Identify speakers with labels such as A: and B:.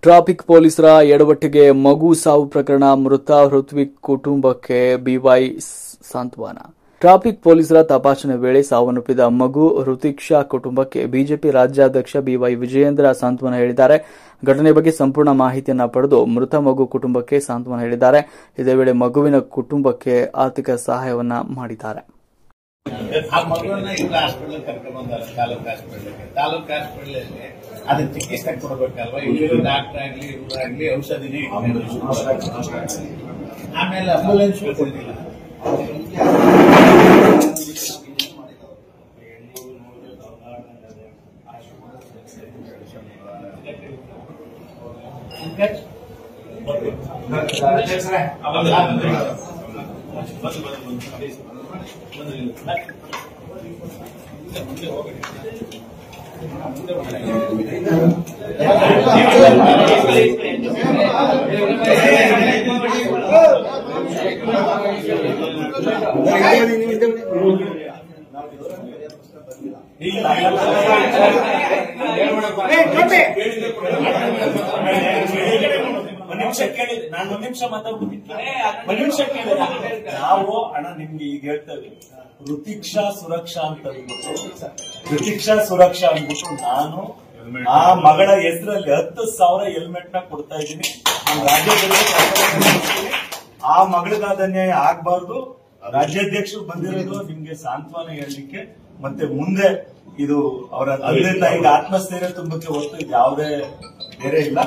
A: Traffic ಪೊಲೀಸರ ಎಡವಟ್ಟಿಗೆ ಮಗು ಸಾವು ಪ್ರಕರಣ ಮೃತ ಹೃತ್ವಿಕ್ ಕುಟುಂಬಕ್ಕೆ ಬಿವೈ ಸಾಂತ್ವನ. ಟ್ರಾಫಿಕ್ ಪೊಲೀಸರ ತಪಾಸಣೆ ವೇಳೆ ಸಾವನ್ನಪ್ಪಿದ ಮಗು ಹೃತಿಕ್ಷಾ ಕುಟುಂಬಕ್ಕೆ ಬಿಜೆಪಿ ರಾಜ್ಯಾಧ್ಯಕ್ಷ ಬಿವೈ ವಿಜಯೇಂದ್ರ ಸಾಂತ್ವನ ಹೇಳಿದ್ದಾರೆ. ಘಟನೆ ಬಗ್ಗೆ ಸಂಪೂರ್ಣ ಮಾಹಿತಿಯನ್ನು ಪಡೆದು ಮೃತ ಮಗು ಕುಟುಂಬಕ್ಕೆ ಸಾಂತ್ವನ ಹೇಳಿದ್ದಾರೆ. ಇದೇ ವೇಳೆ ಮಗುವಿನ ಕುಟುಂಬಕ್ಕೆ ಆರ್ಥಿಕ ಸಹಾಯವನ್ನ ಮಾಡಿದ್ದಾರೆ.
B: ಆ ಮಗುವನ್ನ ಇವ್ರು ಹಾಸ್ಪಿಟಲ್ ಕರ್ಕೊಂಡು ಬಂದಾರೆ. ತಾಲೂಕ್ ಹಾಸ್ಪಿಟಲ್ ಅದನ್ನ ಚಿಕಿತ್ಸೆ ಕೊಡಬೇಕಲ್ವಾ? ಇವರು ಡಾಕ್ಟರ್ ಆಗ್ಲಿ ಇವರಾಗ್ಲಿ ಔಷಧಿನೇ ಆಮೇಲೆ ಆಂಬುಲೆನ್ಸ್ ಕೊಡ್ತಿಲ್ಲ.
C: ನಾನು ಒಂದ್ ನಿಮಿಷ ಮಾತಾಡ್ಬಿಟ್ಟಿದ್ದೆ. ನಾವು ಅಣ್ಣ ನಿಮ್ಗೆ ಈಗ ಹೇಳ್ತೇವೆ ಋತಿಕ್ಷಾ ಸುರಕ್ಷಾ ಅಂತ ಋತಿಕ್ಷಾ ಸುರಕ್ಷಾ ಅಂದ್ಬಿಟ್ಟು ನಾನು ಆ ಮಗಳ ಹೆಸರಲ್ಲಿ 10,000 ಹೆಲ್ಮೆಟ್ ನ ಕೊಡ್ತಾ ಇದ್ದೀನಿ. ರಾಜ್ಯದಲ್ಲಿ ಆ ಮಗಳಿಗಾದ ಅನ್ಯಾಯ ಆಗ್ಬಾರ್ದು. ರಾಜ್ಯಾಧ್ಯಕ್ಷರು ಬಂದಿರೋದು ನಿಮ್ಗೆ ಸಾಂತ್ವನ ಹೇಳಲಿಕ್ಕೆ, ಮತ್ತೆ ಮುಂದೆ ಇದು ಅವರ ತಂದೆ ತಾಯಿಗೆ ಆತ್ಮಸ್ಥೈರ್ಯ ತುಂಬಕ್ಕೆ ಹೊತ್ತು ಇದು ಯಾವುದೇ ಬೇರೆ ಇಲ್ಲ.